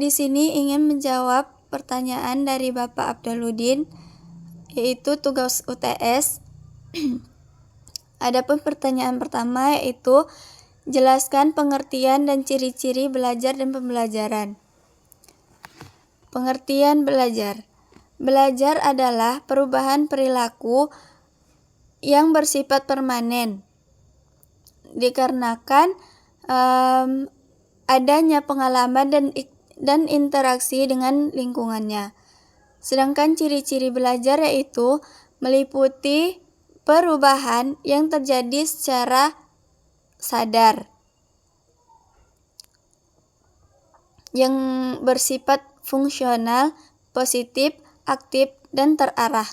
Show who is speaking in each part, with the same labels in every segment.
Speaker 1: Saya di sini ingin menjawab pertanyaan dari Bapak Abduludin, yaitu tugas UTS. Adapun pertanyaan pertama yaitu jelaskan pengertian dan ciri-ciri belajar dan pembelajaran. Pengertian belajar. Belajar adalah perubahan perilaku yang bersifat permanen dikarenakan adanya pengalaman dan interaksi dengan lingkungannya. Sedangkan ciri-ciri belajar yaitu meliputi perubahan yang terjadi secara sadar, yang bersifat fungsional, positif, aktif, dan terarah.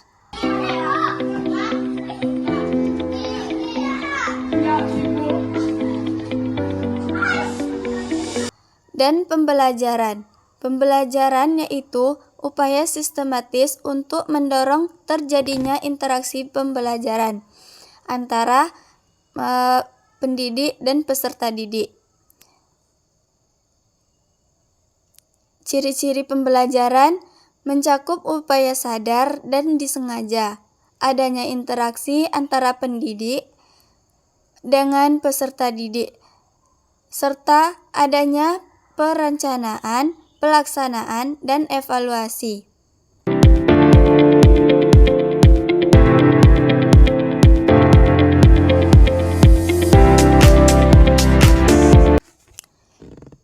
Speaker 1: Dan pembelajaran. Pembelajaran yaitu upaya sistematis untuk mendorong terjadinya interaksi pembelajaran antara pendidik dan peserta didik. Ciri-ciri pembelajaran mencakup upaya sadar dan disengaja, adanya interaksi antara pendidik dengan peserta didik, serta adanya perencanaan, pelaksanaan, dan evaluasi.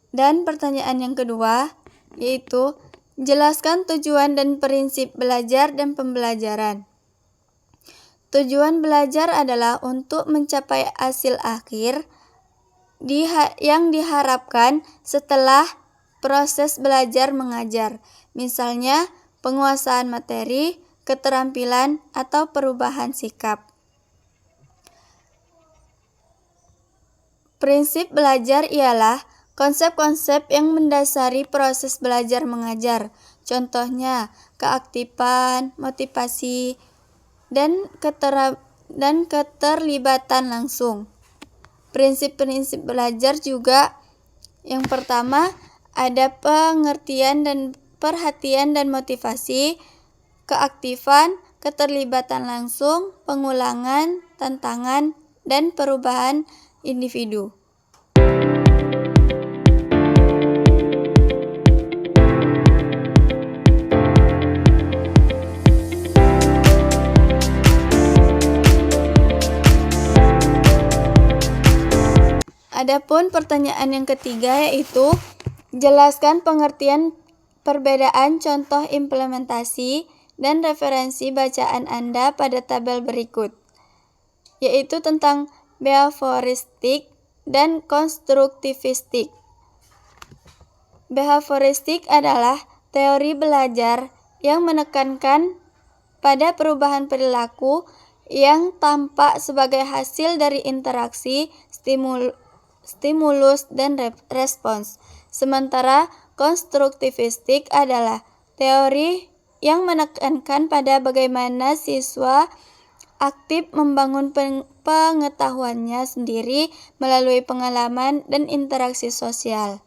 Speaker 1: Dan pertanyaan yang kedua yaitu jelaskan tujuan dan prinsip belajar dan pembelajaran. Tujuan belajar adalah untuk mencapai hasil akhir yang diharapkan setelah proses belajar mengajar, misalnya penguasaan materi, keterampilan, atau perubahan sikap. Prinsip belajar ialah konsep-konsep yang mendasari proses belajar mengajar, contohnya keaktifan, motivasi, dan keterlibatan langsung. Prinsip-prinsip belajar juga yang pertama ada pengertian dan perhatian dan motivasi, keaktifan, keterlibatan langsung, pengulangan, tantangan, dan perubahan individu. Adapun pertanyaan yang ketiga yaitu jelaskan pengertian perbedaan contoh implementasi dan referensi bacaan Anda pada tabel berikut, yaitu tentang behavioristik dan konstruktivistik. Behavioristik adalah teori belajar yang menekankan pada perubahan perilaku yang tampak sebagai hasil dari interaksi, stimulus, dan respons. Sementara konstruktivistik adalah teori yang menekankan pada bagaimana siswa aktif membangun pengetahuannya sendiri melalui pengalaman dan interaksi sosial.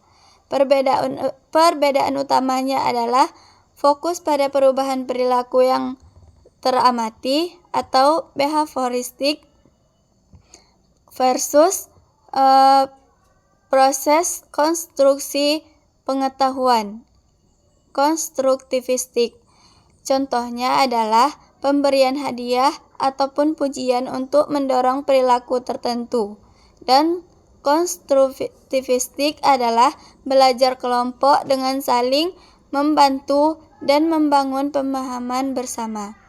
Speaker 1: Perbedaan utamanya adalah fokus pada perubahan perilaku yang teramati atau behavioristik versus proses konstruksi pengetahuan konstruktivistik. Contohnya adalah pemberian hadiah ataupun pujian untuk mendorong perilaku tertentu. Dan konstruktivistik adalah belajar kelompok dengan saling membantu dan membangun pemahaman bersama.